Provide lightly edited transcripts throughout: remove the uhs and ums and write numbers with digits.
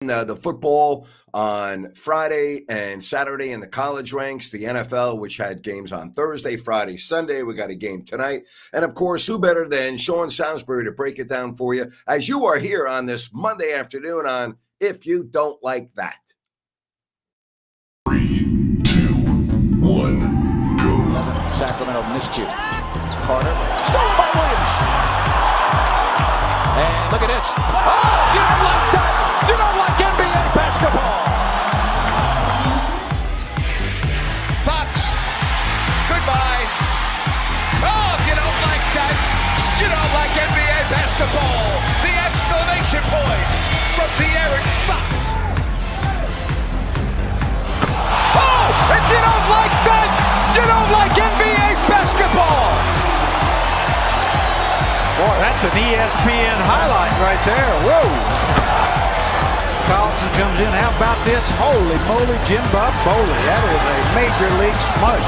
The football on Friday and Saturday in the college ranks, the NFL, which had games on Thursday, Friday, Sunday. We got a game tonight. And of course, who better than Sean Salisbury to break it down for you as you are here on this Monday afternoon on If You Don't Like That. 3, 2, 1, go. Sacramento miscue. Carter, stolen by Williams. And look at this. Oh, you don't like that. You don't like NBA basketball. Fox, goodbye. Oh, if you don't like that, you don't like NBA basketball. The exclamation point from De'Aaron Fox. Oh, if you don't like that, you don't like NBA basketball. Boy, that's an ESPN highlight right there. Whoa. Carlson comes in. How about this? Holy moly, Jim Bob Foley. That is a major league smush.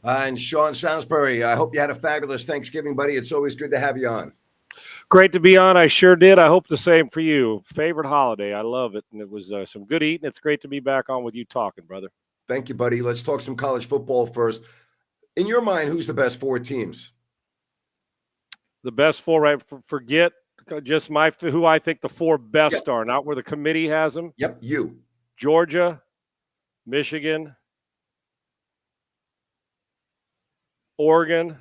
And Sean Salisbury, I hope you had a fabulous Thanksgiving, buddy. It's always good to have you on. Great to be on. I sure did. I hope the same for you. Favorite holiday. I love it. And it was some good eating. It's great to be back on with you talking, brother. Thank you, buddy. Let's talk some college football first. In your mind, who's the best four teams? The best four, right? Forget just who I think the four best are, not where the committee has them. Yep, you. Georgia, Michigan, Oregon,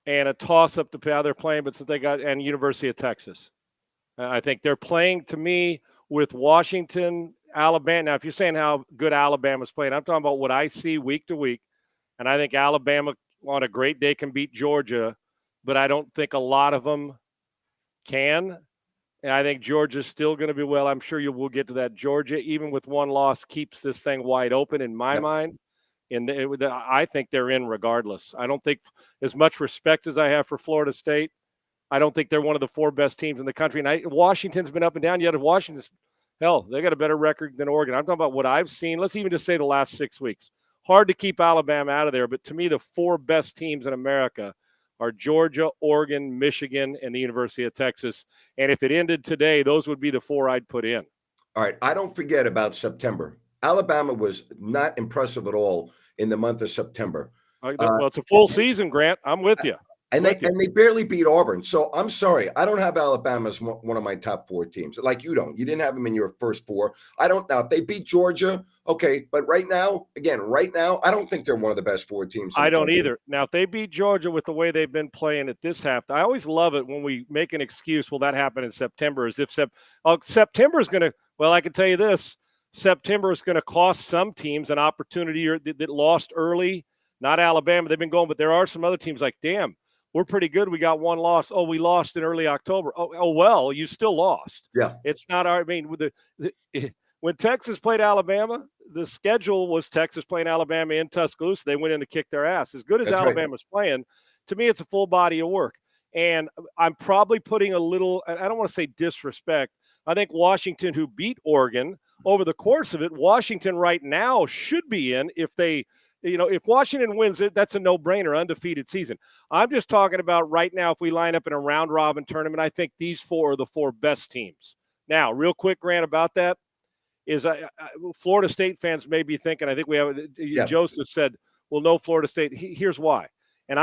and a toss-up to how they're playing, but since they got and University of Texas. I think they're playing, to me, with Washington, Alabama. Now, if you're saying how good Alabama's playing, I'm talking about what I see week to week, and I think Alabama on a great day can beat Georgia, but I don't think a lot of them can. And I think Georgia's still going to be well. I'm sure we'll get to that. Georgia, even with one loss, keeps this thing wide open in my mind. And I think they're in regardless. I don't think, as much respect as I have for Florida State, I don't think they're one of the four best teams in the country. And Washington's been up and down. Yet Washington's, hell, they got a better record than Oregon. I'm talking about what I've seen. Let's even just say the last 6 weeks. Hard to keep Alabama out of there, but to me, the four best teams in America are Georgia, Oregon, Michigan, and the University of Texas. And if it ended today, those would be the four I'd put in. All right. I don't forget about September. Alabama was not impressive at all in the month of September. Well, it's a full season, Grant. I'm with you. And they barely beat Auburn. So I'm sorry. I don't have Alabama as one of my top four teams. Like you don't. You didn't have them in your first four. I don't now. If they beat Georgia, okay. But right now, I don't think they're one of the best four teams. I don't either. Now, if they beat Georgia with the way they've been playing at this half, I always love it when we make an excuse, well, that happened in September, as if September is going to – well, I can tell you this. September is going to cost some teams an opportunity that lost early. Not Alabama. They've been going, but there are some other teams like, damn, we're pretty good. We got one loss. Oh, we lost in early October. Oh well, you still lost. Yeah. It's not our – I mean, when Texas played Alabama, the schedule was Texas playing Alabama in Tuscaloosa. They went in to kick their ass. As good as Alabama's playing, to me, it's a full body of work. And I'm probably putting a little – I don't want to say disrespect. I think Washington, who beat Oregon, over the course of it, Washington right now should be in if they – if Washington wins it, that's a no-brainer, undefeated season. I'm just talking about right now, if we line up in a round-robin tournament, I think these four are the four best teams. Now, real quick, Grant, about that is Florida State fans may be thinking, I think we have Joseph said, well, no Florida State. Here's why. And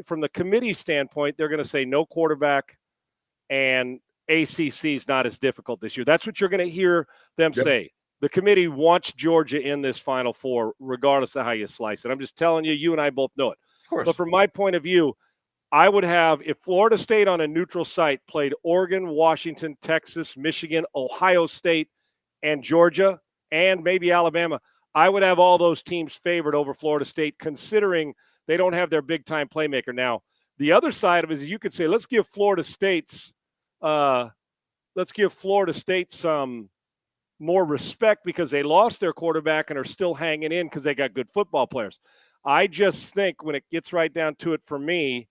from the committee standpoint, they're going to say no quarterback and ACC is not as difficult this year. That's what you're going to hear them say. The committee wants Georgia in this Final Four, regardless of how you slice it. I'm just telling you, you and I both know it. Of course. But from my point of view, I would have, if Florida State on a neutral site played Oregon, Washington, Texas, Michigan, Ohio State, and Georgia, and maybe Alabama, I would have all those teams favored over Florida State, considering they don't have their big-time playmaker. Now, the other side of it is you could say, let's give Florida State some more respect because they lost their quarterback and are still hanging in because they got good football players. I just think when it gets right down to it for me,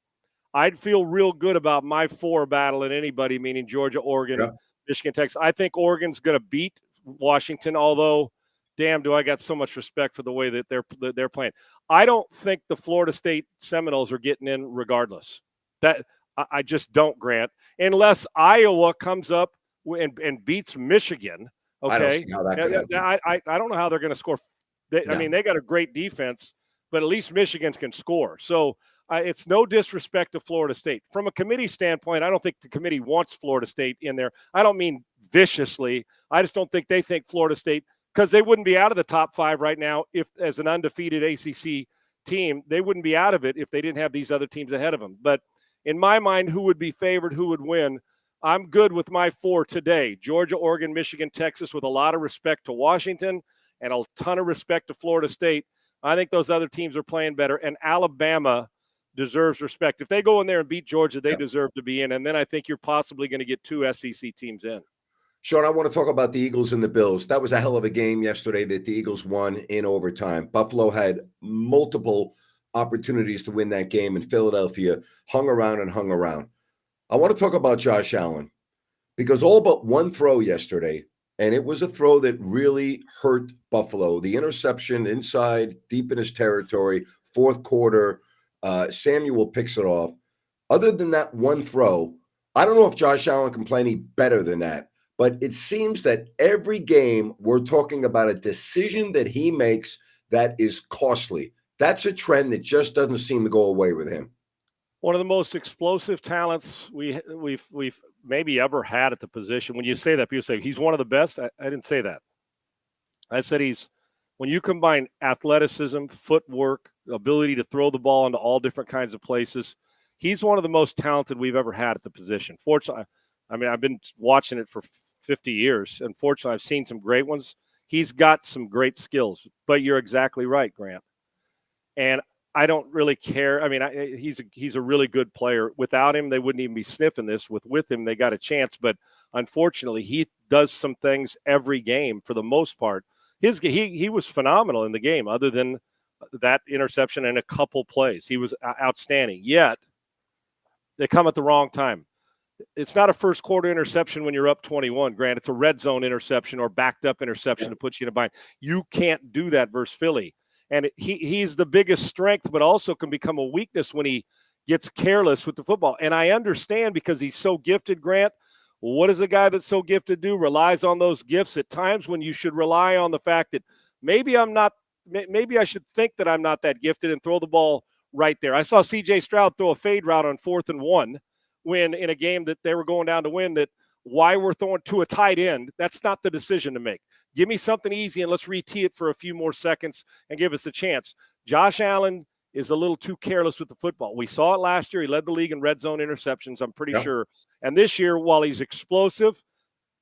I'd feel real good about my four battling anybody, meaning Georgia, Oregon, Michigan, Texas. I think Oregon's going to beat Washington, although, damn, do I got so much respect for the way that they're playing. I don't think the Florida State Seminoles are getting in regardless. That I just don't, Grant, unless Iowa comes up and beats Michigan. Okay, I don't see how that could happen. I don't know how they're going to score. I mean, they got a great defense, but at least Michigan can score. So it's no disrespect to Florida State. From a committee standpoint, I don't think the committee wants Florida State in there. I don't mean viciously. I just don't think they think Florida State, because they wouldn't be out of the top 5 right now if, as an undefeated ACC team, they wouldn't be out of it if they didn't have these other teams ahead of them. But in my mind, who would be favored, who would win, I'm good with my 4 today. Georgia, Oregon, Michigan, Texas, with a lot of respect to Washington and a ton of respect to Florida State. I think those other teams are playing better, and Alabama deserves respect. If they go in there and beat Georgia, they deserve to be in, and then I think you're possibly going to get 2 SEC teams in. Sean, I want to talk about the Eagles and the Bills. That was a hell of a game yesterday that the Eagles won in overtime. Buffalo had multiple opportunities to win that game, and Philadelphia hung around and hung around. I want to talk about Josh Allen, because all but one throw yesterday, and it was a throw that really hurt Buffalo. The interception inside, deep in his territory, fourth quarter, Samuel picks it off. Other than that one throw, I don't know if Josh Allen can play any better than that. But it seems that every game we're talking about a decision that he makes that is costly. That's a trend that just doesn't seem to go away with him. One of the most explosive talents we've maybe ever had at the position. When you say that, people say he's one of the best. I didn't say that. I said when you combine athleticism, footwork, ability to throw the ball into all different kinds of places, he's one of the most talented we've ever had at the position. Fortunately, I mean, I've been watching it for 50 years. Unfortunately, I've seen some great ones. He's got some great skills, but you're exactly right, Grant. And I don't really care. I mean, he's a really good player. Without him, they wouldn't even be sniffing this. With him, they got a chance. But unfortunately, he does some things every game for the most part. He was phenomenal in the game, other than that interception and a couple plays. He was outstanding. Yet they come at the wrong time. It's not a first quarter interception when you're up 21, Grant. It's a red zone interception or backed up interception to put you in a bind. You can't do that versus Philly. And he's the biggest strength, but also can become a weakness when he gets careless with the football. And I understand, because he's so gifted, Grant. What does a guy that's so gifted do? Relies on those gifts at times when you should rely on the fact that maybe I should think that I'm not that gifted and throw the ball right there. I saw C.J. Stroud throw a fade route on 4th and 1. When in a game that they were going down to win, that why we're throwing to a tight end, that's not the decision to make. Give me something easy and let's re-tee it for a few more seconds and give us a chance. Josh Allen is a little too careless with the football. We saw it last year. He led the league in red zone interceptions, I'm pretty sure. And this year, while he's explosive,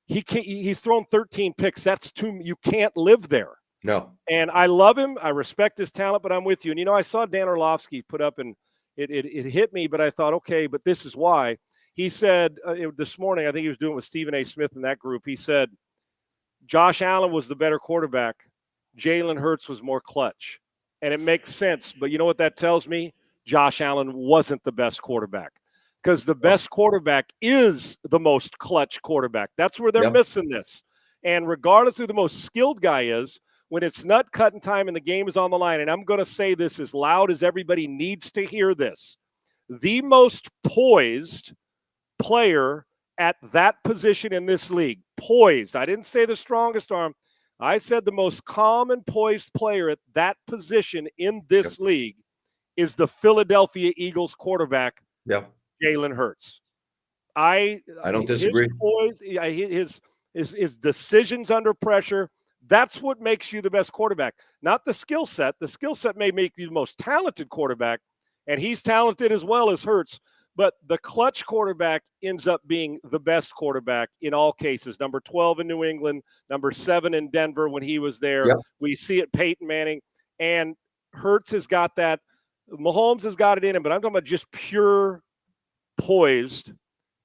he's thrown 13 picks. That's too. You can't live there. No. And I love him. I respect his talent, but I'm with you. And, I saw Dan Orlovsky put up, and it hit me, but I thought, okay, but this is why. He said this morning, I think he was doing it with Stephen A. Smith in that group. He said Josh Allen was the better quarterback. Jalen Hurts was more clutch. And it makes sense. But you know what that tells me? Josh Allen wasn't the best quarterback, because the best quarterback is the most clutch quarterback. That's where they're missing this. And regardless of who the most skilled guy is, when it's nut cutting time and the game is on the line, and I'm going to say this as loud as everybody needs to hear this, the most poised player at that position in this league, poised. I didn't say the strongest arm. I said the most calm and poised player at that position in this league is the Philadelphia Eagles quarterback, Jalen Hurts. I don't disagree. His decisions under pressure, that's what makes you the best quarterback, not the skill set. The skill set may make you the most talented quarterback, and he's talented as well as Hurts, but the clutch quarterback ends up being the best quarterback in all cases. Number 12 in New England, number 7 in Denver when he was there. We see it, Peyton Manning, and Hurts has got that. Mahomes has got it in him, but I'm talking about just pure poised.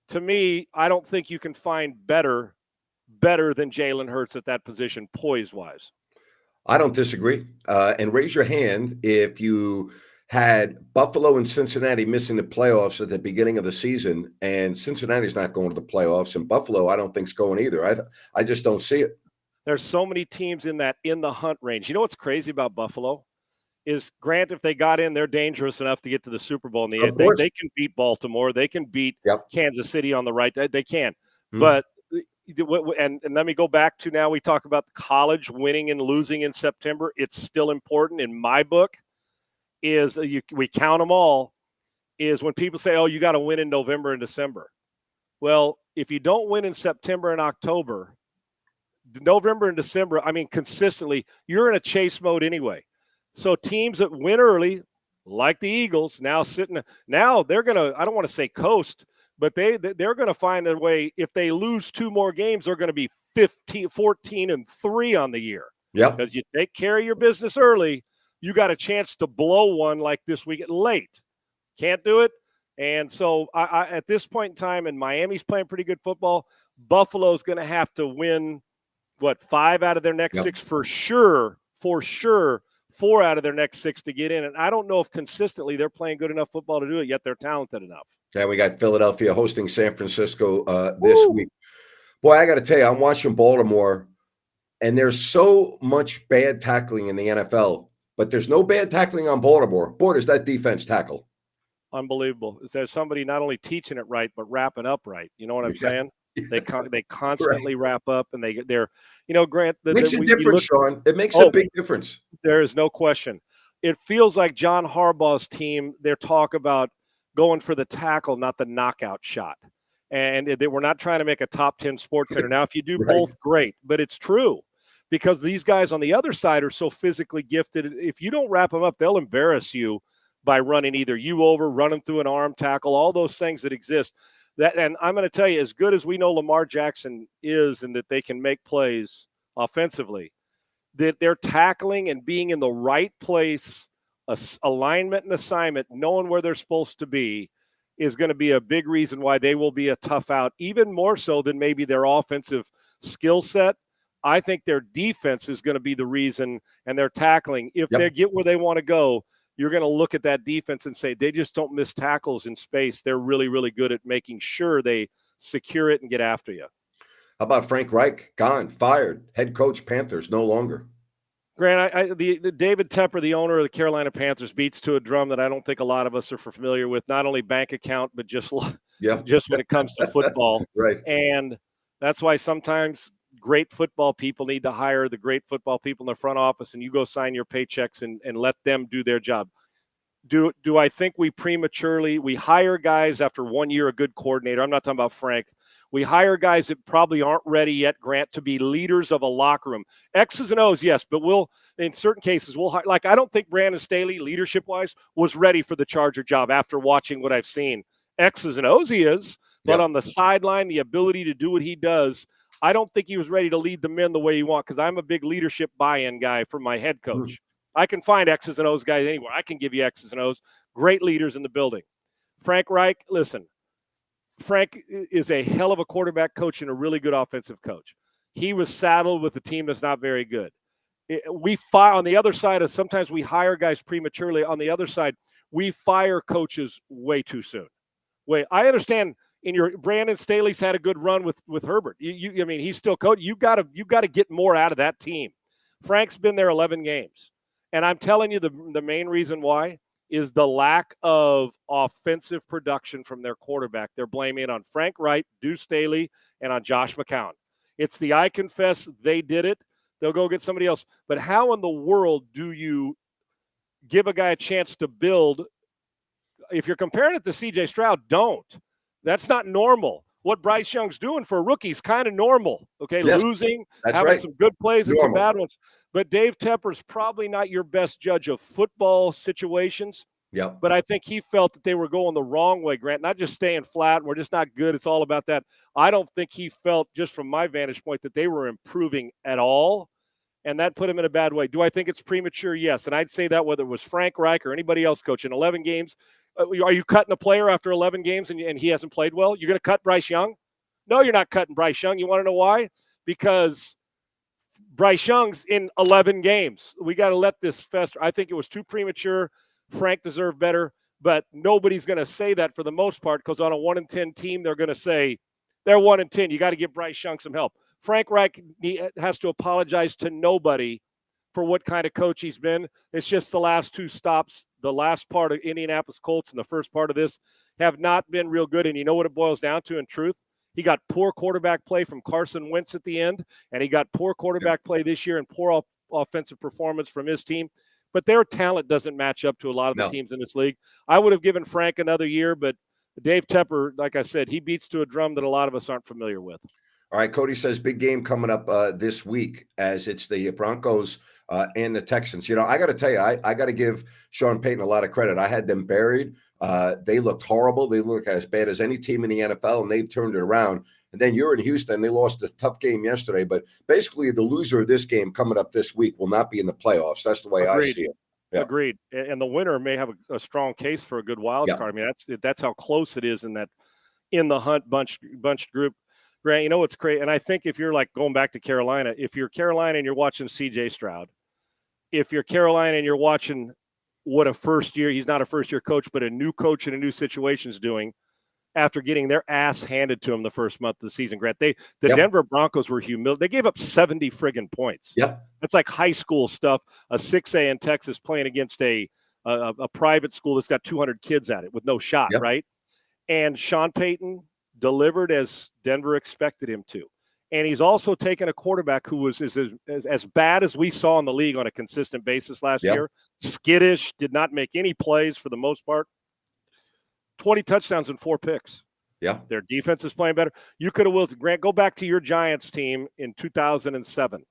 To me, I don't think you can find better than Jalen Hurts at that position, poise-wise. I don't disagree. And raise your hand if you had Buffalo and Cincinnati missing the playoffs at the beginning of the season, and Cincinnati's not going to the playoffs, and Buffalo I don't think is going either. I just don't see it. There's so many teams in the hunt range. You know what's crazy about Buffalo? is Grant, if they got in, they're dangerous enough to get to the Super Bowl in the Of They course. can beat Baltimore. They can beat Yep. Kansas City on the right. They can. Hmm. But and let me go back to now we talk about the college winning and losing in September. It's still important in my book is we count them all is when people say, oh, you got to win in November and December. Well, if you don't win in September and October, November and December, I mean, consistently, you're in a chase mode anyway. So teams that win early, like the Eagles, now they're going to, I don't want to say coast, but they're going to find their way. If they lose 2 more games, they're going to be 14-3 on the year. Yeah. Because you take care of your business early, you got a chance to blow one like this week late. Can't do it. And so I at this point in time, and Miami's playing pretty good football, Buffalo's going to have to win, 5 out of their next 6 for sure, 4 out of their next 6 to get in. And I don't know if consistently they're playing good enough football to do it, yet they're talented enough. Yeah, we got Philadelphia hosting San Francisco this week. Boy, I got to tell you, I'm watching Baltimore, and there's so much bad tackling in the NFL, but there's no bad tackling on Baltimore. Boy, does that defense tackle. Unbelievable. Is there somebody not only teaching it right, but wrapping up right? You know what I'm saying? They constantly wrap up, and they're Grant. It makes a difference, Sean. It makes a big difference. There is no question. It feels like John Harbaugh's team, they're talk about going for the tackle, not the knockout shot. And they were not trying to make a top 10 sports center. Now, if you do both, great. But it's true because these guys on the other side are so physically gifted. If you don't wrap them up, they'll embarrass you by running either you over, running through an arm tackle, all those things that exist. And I'm going to tell you, as good as we know Lamar Jackson is and that they can make plays offensively, that they're tackling and being in the right place, alignment and assignment, knowing where they're supposed to be, is going to be a big reason why they will be a tough out, even more so than maybe their offensive skill set. I think their defense is going to be the reason, and their tackling. If they get where they want to go, you're going to look at that defense and say they just don't miss tackles in space. They're really, really good at making sure they secure it and get after you. How about Frank Reich? Gone, fired, head coach, Panthers, no longer. Grant, the David Tepper, the owner of the Carolina Panthers, beats to a drum that I don't think a lot of us are familiar with, not only bank account, but just when it comes to football. Right. And that's why sometimes great football people need to hire the great football people in the front office, and you go sign your paychecks and let them do their job. Do I think we hire guys after 1 year, a good coordinator? I'm not talking about Frank. We hire guys that probably aren't ready yet, Grant, to be leaders of a locker room. X's and O's, yes, but in certain cases, we'll hire. Like, I don't think Brandon Staley, leadership-wise, was ready for the Charger job after watching what I've seen. X's and O's he is, but on the sideline, the ability to do what he does, I don't think he was ready to lead the men the way you want, because I'm a big leadership buy-in guy for my head coach. I can find X's and O's guys anywhere. I can give you X's and O's. Great leaders in the building. Frank Reich, listen, Frank is a hell of a quarterback coach and a really good offensive coach. He was saddled with a team that's not very good. We fire on the other side. Sometimes we hire guys prematurely. On the other side, we fire coaches way too soon. I understand. Brandon Staley's had a good run with Herbert. I mean, he's still coach. You got to get more out of that team. Frank's been there 11 games, and I'm telling you the main reason why is the lack of offensive production from their quarterback. They're blaming it on Frank Reich, Deuce Staley, and on Josh McCown. It's I confess they did it. They'll go get somebody else. But how in the world do you give a guy a chance to build? If you're comparing it to C.J. Stroud, don't. That's not normal. What Bryce Young's doing for a rookie is kind of normal. Okay, yes, losing, having some good plays and some bad ones. But Dave Tepper's probably not your best judge of football situations. Yeah. But I think he felt that they were going the wrong way, Grant, not just staying flat. We're just not good. It's all about that. I don't think he felt, just from my vantage point, that they were improving at all. And that put him in a bad way. Do I think it's premature? Yes. And I'd say that whether it was Frank Reich or anybody else coaching 11 games. Are you cutting a player after 11 games and he hasn't played well? You're going to cut Bryce Young? No, you're not cutting Bryce Young. You want to know why? Because Bryce Young's in 11 games. We got to let this fester. I think it was too premature. Frank deserved better, but nobody's going to say that for the most part, because on a 1-10 team, they're going to say they're 1-10. You got to give Bryce Young some help. Frank Reich has to apologize to nobody for what kind of coach he's been. It's just the last two stops, the last part of Indianapolis Colts and the first part of this have not been real good. And you know what it boils down to in truth? He got poor quarterback play from Carson Wentz at the end, and he got poor quarterback play this year and poor offensive performance from his team. But their talent doesn't match up to a lot of the teams in this league. I would have given Frank another year, but Dave Tepper, like I said, he beats to a drum that a lot of us aren't familiar with. All right, Cody says big game coming up this week as it's the Broncos and the Texans. You know, I got to tell you, I got to give Sean Payton a lot of credit. I had them buried. They looked horrible. They look as bad as any team in the NFL, and they've turned it around. And then you're in Houston. They lost a tough game yesterday. But basically, the loser of this game coming up this week will not be in the playoffs. That's the way I see it. Yeah. Agreed. And the winner may have a strong case for a good wild card. I mean, that's how close it is in the hunt bunched group. Grant, you know what's great? And I think if you're like going back to Carolina, if you're Carolina and you're watching C.J. Stroud, if you're Carolina and you're watching what he's not a first-year coach, but a new coach in a new situation is doing after getting their ass handed to him the first month of the season, Grant. The Denver Broncos were humiliated. They gave up 70 friggin' points. Yeah. That's like high school stuff, a 6A in Texas playing against a private school that's got 200 kids at it with no shot, right? And Sean Payton delivered as Denver expected him to. And he's also taken a quarterback who was as bad as we saw in the league on a consistent basis last year. Skittish, did not make any plays for the most part. 20 touchdowns and 4 picks. Yeah. Their defense is playing better. You could have willed. Grant, go back to your Giants team in 2007.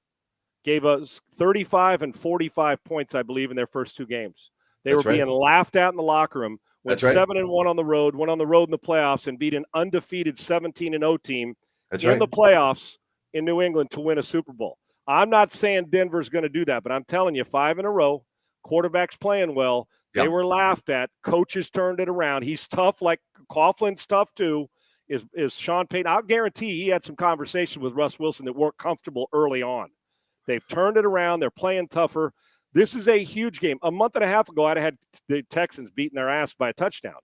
Gave us 35 and 45 points, I believe, in their first 2 games. They were being laughed at in the locker room. Went 7-1 on the road, went on the road in the playoffs, and beat an undefeated 17-0 team in the playoffs in New England to win a Super Bowl. I'm not saying Denver's going to do that, but I'm telling you, 5 in a row, quarterback's playing well. They were laughed at. Coaches turned it around. He's tough, like Coughlin's tough too. Is Sean Payton? I'll guarantee he had some conversations with Russ Wilson that weren't comfortable early on. They've turned it around. They're playing tougher. This is a huge game. A month and a half ago, I'd have had the Texans beating their ass by a touchdown.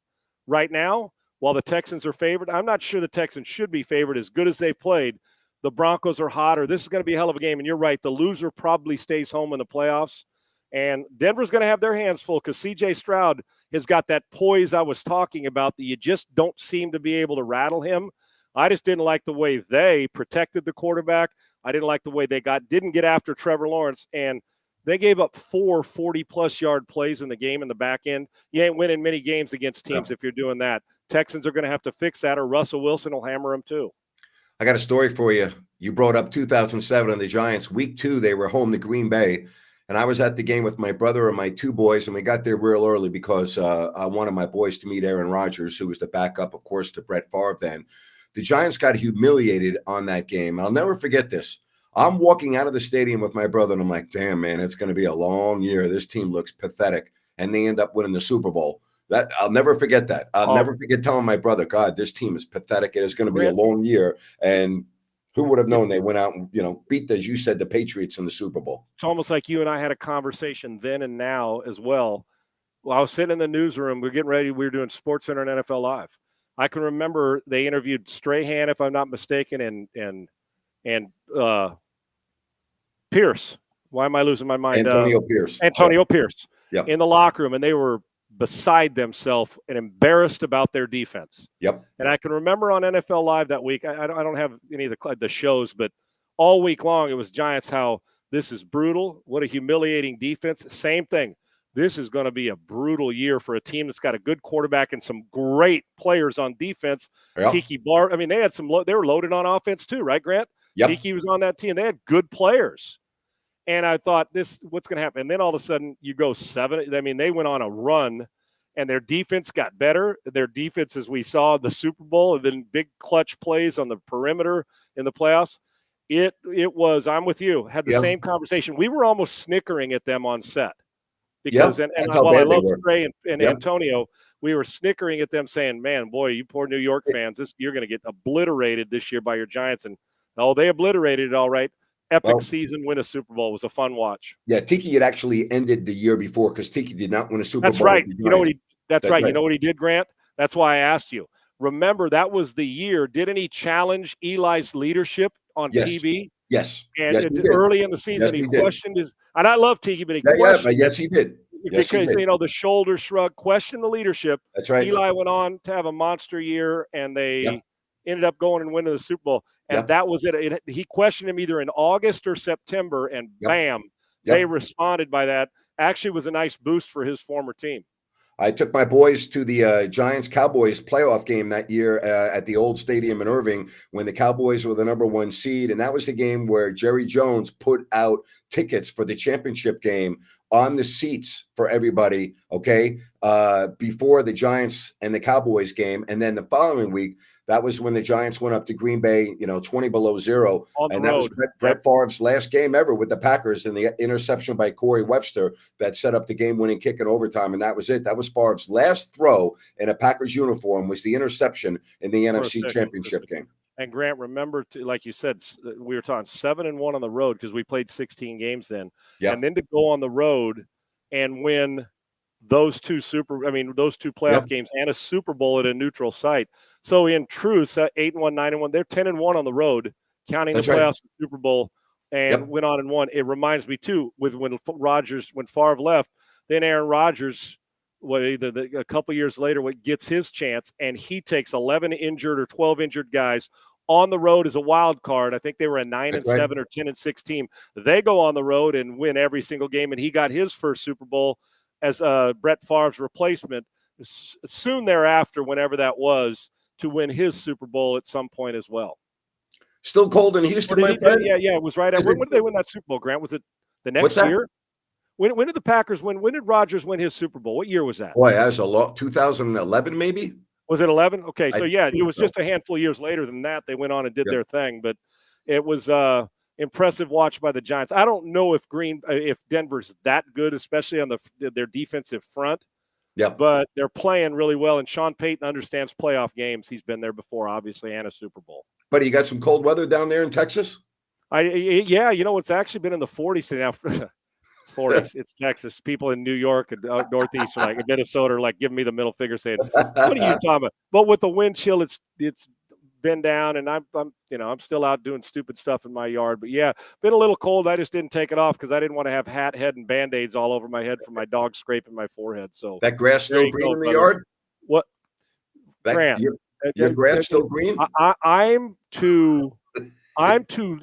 Right now, while the Texans are favored, I'm not sure the Texans should be favored as good as they've played. The Broncos are hotter. This is going to be a hell of a game. And you're right. The loser probably stays home in the playoffs. And Denver's going to have their hands full because C.J. Stroud has got that poise I was talking about that you just don't seem to be able to rattle him. I just didn't like the way they protected the quarterback. I didn't like the way they didn't get after Trevor Lawrence. And they gave up 4 40-plus yard plays in the game in the back end. You ain't winning many games against teams if you're doing that. Texans are going to have to fix that, or Russell Wilson will hammer them too. I got a story for you. You brought up 2007 and the Giants. Week 2, they were home to Green Bay. And I was at the game with my brother and my 2 boys, and we got there real early because I wanted my boys to meet Aaron Rodgers, who was the backup, of course, to Brett Favre then. The Giants got humiliated on that game. I'll never forget this. I'm walking out of the stadium with my brother, and I'm like, damn, man, it's going to be a long year. This team looks pathetic. And they end up winning the Super Bowl. I'll never forget that. I'll never forget telling my brother, God, this team is pathetic. It is going to be a long year. And who would have known they went out and, beat, as you said, the Patriots in the Super Bowl. It's almost like you and I had a conversation then and now as well. Well, I was sitting in the newsroom. We were doing SportsCenter and NFL Live. I can remember they interviewed Strahan, if I'm not mistaken, and Pierce. Why am I losing my mind? Antonio Pierce. Pierce. Yeah. In the locker room, and they were beside themselves and embarrassed about their defense. Yep. And I can remember on NFL Live that week, I don't have any of the shows, but all week long it was Giants, how this is brutal. What a humiliating defense. Same thing. This is going to be a brutal year for a team that's got a good quarterback and some great players on defense. Yeah. Tiki Bar. I mean, they were loaded on offense too, right, Grant? Yep. Tiki was on that team. They had good players. And I thought, what's going to happen? And then all of a sudden you go 7. I mean, they went on a run and their defense got better. Their defense, as we saw in the Super Bowl, and then big clutch plays on the perimeter in the playoffs. It was, I'm with you, had the same conversation. We were almost snickering at them on set. Because and while I love Trey and Antonio, we were snickering at them saying, man, boy, you poor New York fans, you're going to get obliterated this year by your Giants. And, they obliterated it all right. Epic season, win a Super Bowl. It was a fun watch. Yeah, Tiki had actually ended the year before because Tiki did not win a Super Bowl. That's right. You know what You know what he did, Grant? That's why I asked you. Remember, that was the year. Didn't he challenge Eli's leadership on TV? Yes. And Yes, he did. early in the season, Yes, he he did. questioned his – and I love Tiki, but he Yeah, questioned but yes, he did. Yes, he because, did. the shoulder shrug, questioned the leadership. That's right. Eli went on to have a monster year, and they Yep. ended up going and winning the Super Bowl. And Yep. that was it. He questioned him either in August or September, and Yep. bam, they responded by that. Actually was a nice boost for his former team. I took my boys to the Giants-Cowboys playoff game that year at the old stadium in Irving when the Cowboys were the number 1 seed. And that was the game where Jerry Jones put out tickets for the championship game on the seats for everybody, before the Giants and the Cowboys game. And then the following week, that was when the Giants went up to Green Bay, 20 below 0. On the That road. was Brett Favre's last game ever with the Packers, and the interception by Corey Webster that set up the game-winning kick in overtime. And that was it. That was Favre's last throw in a Packers uniform, was the interception in the NFC Championship game. And Grant, remember, like you said, we were talking 7-1 on the road because we played 16 games then. Yep. And then to go on the road and win those two playoff games and a Super Bowl at a neutral site. So in truth, 8-1, 9-1, they're 10-1 on the road, counting the playoffs and Super Bowl, and went on and won. It reminds me too, when Favre left, then Aaron Rodgers, a couple years later, gets his chance, and he takes 11 injured or 12 injured guys on the road as a wild card. I think they were a 9-7 or 10-6 team. They go on the road and win every single game, and he got his first Super Bowl as Brett Favre's replacement soon thereafter, whenever that was, to win his Super Bowl at some point as well. Still cold in Houston, my friend? Yeah, it was right. When did they win that Super Bowl, Grant? Was it the next year? When did the Packers win? When did Rodgers win his Super Bowl? What year was that? Boy, that was a lot. 2011, maybe? Was it 11? Okay, so it was just a handful of years later than that. They went on and did their thing, but it was impressive watch by the Giants. I don't know if Denver's that good, especially on their defensive front. Yeah, but they're playing really well, and Sean Payton understands playoff games. He's been there before, obviously, and a Super Bowl. But you got some cold weather down there in Texas? It's actually been in the 40s now. 40s. It's Texas. People in New York and Northeast are like Minnesota are like giving me the middle finger, saying, "What are you talking about?" But with the wind chill, it's been down, and I'm still out doing stupid stuff in my yard. But yeah, been a little cold. I just didn't take it off because I didn't want to have hat, head, and Band-Aids all over my head from my dog scraping my forehead. So that grass still green in the yard? What? Grant, your grass still green? I'm 2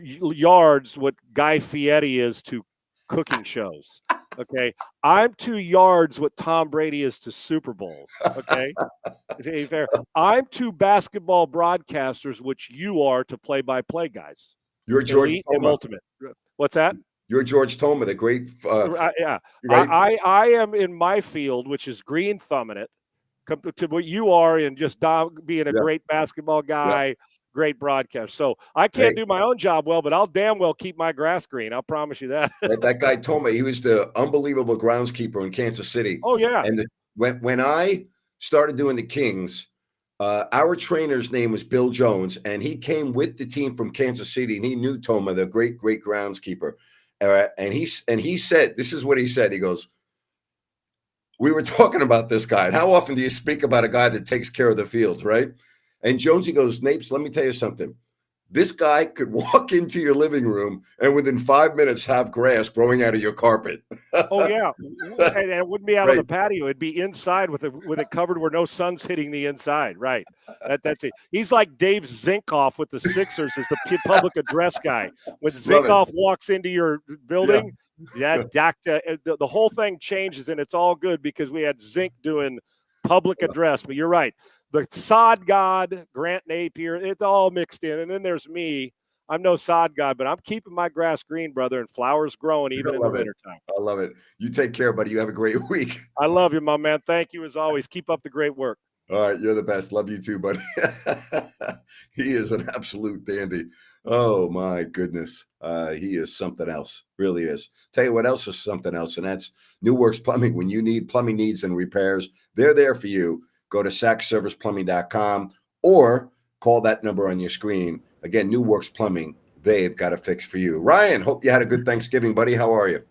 yards what Guy Fieri is to cooking shows. Okay, I'm 2 yards what Tom Brady is to Super Bowls. Okay, fair. I'm 2 basketball broadcasters, which you are to play-by-play guys. You're George Toma. Ultimate. What's that? You're George Toma, the great. Yeah, right? I am in my field, which is green thumbing it, to what you are in just being a great basketball guy. Great broadcast. So I can't do my own job well, but I'll damn well keep my grass green. I'll promise you that. That guy told me he was the unbelievable groundskeeper in Kansas City. Oh, yeah. And when I started doing the Kings, our trainer's name was Bill Jones, and he came with the team from Kansas City, and he knew Toma, the great groundskeeper. And he said, this is what he said. He goes, we were talking about this guy. And how often do you speak about a guy that takes care of the fields, right? And Jonesy goes, Napes, let me tell you something. This guy could walk into your living room and within 5 minutes have grass growing out of your carpet. Oh, yeah. And it wouldn't be out on the patio. It'd be inside with it covered where no sun's hitting the inside. Right. That's it. He's like Dave Zinkoff with the Sixers as the public address guy. When Zinkoff walks into your building, the whole thing changes, and it's all good because we had Zink doing public address. But you're right. The sod god, Grant Napier, it's all mixed in. And then there's me. I'm no sod god, but I'm keeping my grass green, brother, and flowers growing even in the wintertime. I love it. You take care, buddy. You have a great week. I love you, my man. Thank you as always. Keep up the great work. All right. You're the best. Love you too, buddy. He is an absolute dandy. Oh, my goodness. He is something else. Really is. Tell you what else is something else, and that's New Works Plumbing. When you need plumbing needs and repairs, they're there for you. Go to sackserviceplumbing.com or call that number on your screen. Again, New Works Plumbing, they've got a fix for you. Ryan, hope you had a good Thanksgiving, buddy. How are you?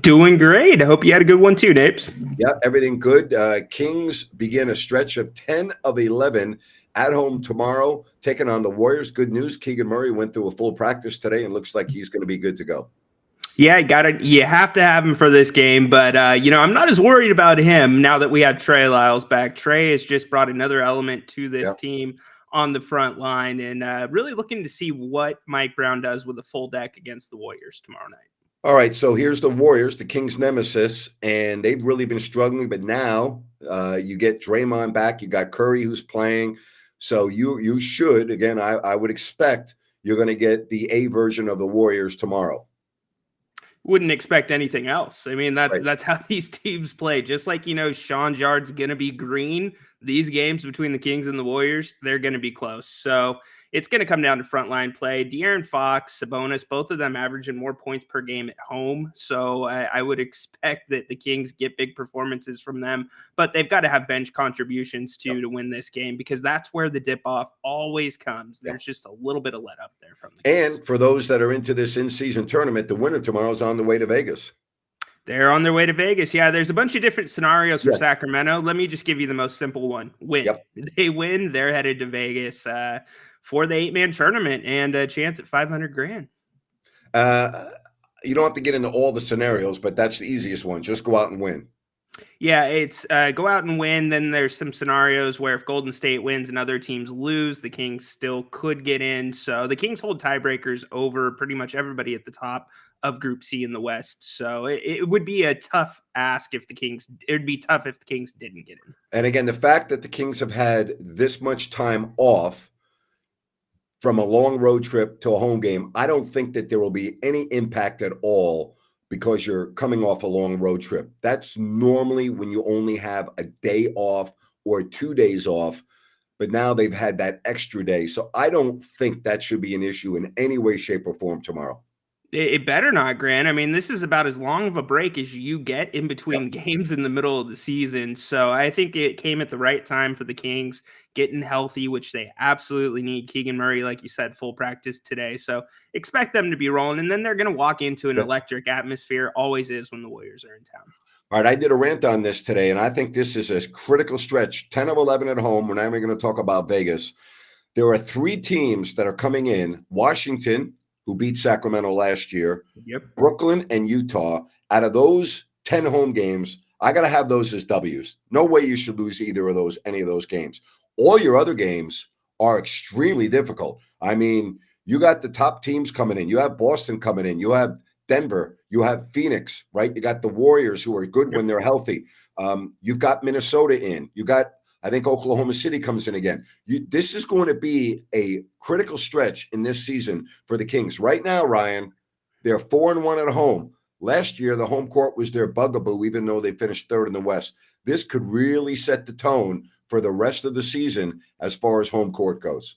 Doing great. I hope you had a good one too, Napes. Yeah, everything good. Kings begin a stretch of 10 of 11 at home tomorrow, taking on the Warriors. Good news, Keegan Murray went through a full practice today and looks like he's going to be good to go. Yeah, you have to have him for this game, but I'm not as worried about him now that we have Trey Lyles back. Trey has just brought another element to this team on the front line, and really looking to see what Mike Brown does with a full deck against the Warriors tomorrow night. All right, so here's the Warriors, the Kings' nemesis, and they've really been struggling, but now you get Draymond back, you got Curry who's playing, so you should, again, I would expect you're going to get the A version of the Warriors tomorrow. Wouldn't expect anything else. I mean, that's how these teams play. Just like, Sean Yard's going to be green. These games between the Kings and the Warriors, they're going to be close. So it's going to come down to frontline play. De'Aaron Fox, Sabonis, both of them averaging more points per game at home. So I would expect that the Kings get big performances from them, but they've got to have bench contributions to win this game, because that's where the dip off always comes. There's just a little bit of let up there from the Kings. And for those that are into this in-season tournament, the winner tomorrow is on the way to Vegas. They're on their way to Vegas. Yeah, there's a bunch of different scenarios for Sacramento. Let me just give you the most simple one. Win. They win, they're headed to Vegas for the 8-man tournament and a chance at $500,000. You don't have to get into all the scenarios, but that's the easiest one. Just go out and win. Yeah, it's go out and win. Then there's some scenarios where if Golden State wins and other teams lose, the Kings still could get in. So the Kings hold tiebreakers over pretty much everybody at the top of Group C in the West. So it would be a tough ask if the Kings – it would be tough if the Kings didn't get in. And again, the fact that the Kings have had this much time off from a long road trip to a home game, I don't think that there will be any impact at all because you're coming off a long road trip. That's normally when you only have a day off or 2 days off, but now they've had that extra day. So I don't think that should be an issue in any way, shape, or form tomorrow. It better not, Grant. I mean, this is about as long of a break as you get in between games in the middle of the season. So I think it came at the right time for the Kings getting healthy, which they absolutely need. Keegan Murray, like you said, full practice today. So expect them to be rolling. And then they're going to walk into an electric atmosphere. Always is when the Warriors are in town. All right, I did a rant on this today, and I think this is a critical stretch. 10 of 11 at home. We're not even going to talk about Vegas. There are 3 teams that are coming in. Washington, who beat Sacramento last year, Brooklyn, and Utah. Out of those 10 home games, I got to have those as W's. No way you should lose either of those, any of those games. All your other games are extremely difficult. I mean, you got the top teams coming in. You have Boston coming in. You have Denver. You have Phoenix, right? You got the Warriors, who are good when they're healthy. You've got Minnesota in. You got, I think, Oklahoma City comes in again. This is going to be a critical stretch in this season for the Kings. Right now, Ryan, they're 4-1 at home. Last year, the home court was their bugaboo, even though they finished 3rd in the West. This could really set the tone for the rest of the season as far as home court goes.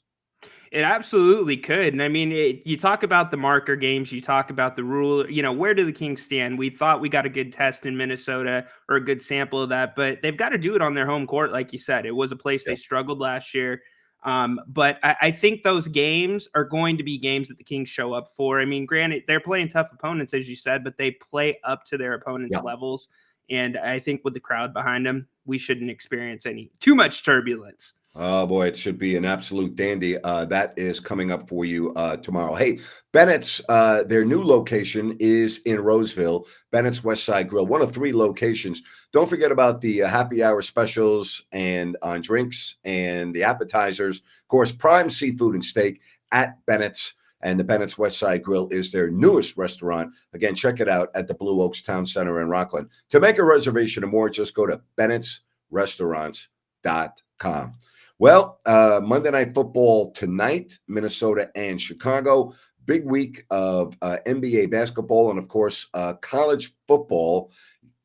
It absolutely could. And I mean, you talk about the marker games, you talk about the rule, where do the Kings stand? We thought we got a good test in Minnesota, or a good sample of that, but they've got to do it on their home court. Like you said, it was a place they struggled last year. But I think those games are going to be games that the Kings show up for. I mean, granted, they're playing tough opponents, as you said, but they play up to their opponents' levels. And I think with the crowd behind them, we shouldn't experience too much turbulence. Oh, boy, it should be an absolute dandy. That is coming up for you tomorrow. Hey, Bennett's, their new location is in Roseville, Bennett's West Side Grill, one of 3 locations. Don't forget about the happy hour specials and on drinks and the appetizers. Of course, prime seafood and steak at Bennett's. And the Bennett's West Side Grill is their newest restaurant. Again, check it out at the Blue Oaks Town Center in Rockland. To make a reservation or more, just go to bennettsrestaurants.com. Well, Monday Night Football tonight, Minnesota and Chicago. Big week of NBA basketball and, of course, college football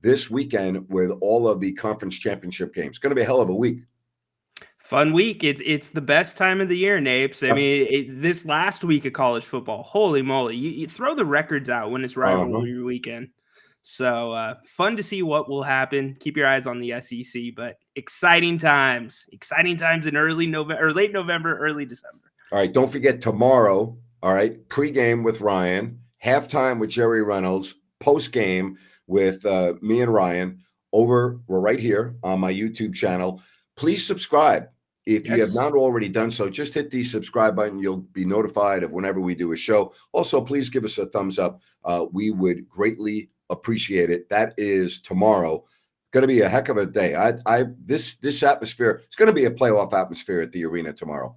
this weekend with all of the conference championship games. It's going to be a hell of a week. Fun week. It's the best time of the year, Napes. I mean, this last week of college football, holy moly, you throw the records out when it's rivalry weekend. So fun to see what will happen. Keep your eyes on the SEC, but exciting times in early November or late November, early December. All right. Don't forget tomorrow. All right. Pregame with Ryan, halftime with Jerry Reynolds, postgame with me and Ryan we're right here on my YouTube channel. Please subscribe. If you have Yes. not already done so, just hit the subscribe button. You'll be notified of whenever we do a show. Also, please give us a thumbs up. We would greatly appreciate it. That is tomorrow. Going to be a heck of a day. This atmosphere, it's going to be a playoff atmosphere at the arena tomorrow.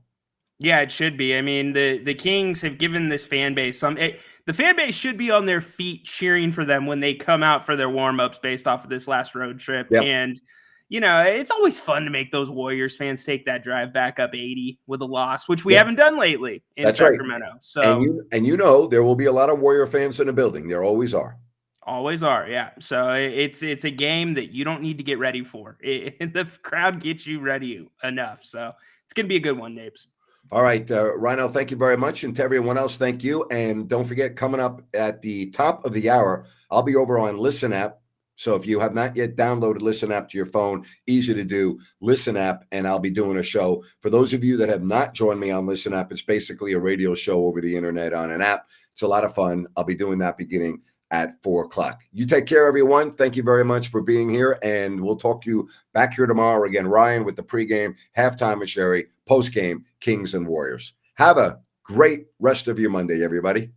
Yeah, it should be. I mean, the Kings have given this fan base the fan base should be on their feet cheering for them when they come out for their warm-ups based off of this last road trip. Yep. And, you know, it's always fun to make those Warriors fans take that drive back up 80 with a loss, which we haven't done lately in That's right. Sacramento. So and you know there will be a lot of Warrior fans in the building. There always are. always are, yeah. So it's a game that you don't need to get ready for. The crowd gets you ready enough. So it's going to be a good one, Napes. All right, Rhino, thank you very much. And to everyone else, thank you. And don't forget, coming up at the top of the hour, I'll be over on Listen App. So if you have not yet downloaded Listen App to your phone, easy to do, Listen App, and I'll be doing a show. For those of you that have not joined me on Listen App, it's basically a radio show over the internet on an app. It's a lot of fun. I'll be doing that beginning at 4:00. You take care, everyone. Thank you very much for being here, and we'll talk to you back here tomorrow. Again, Ryan with the pregame, halftime with Sherry, postgame, Kings and Warriors. Have a great rest of your Monday, everybody.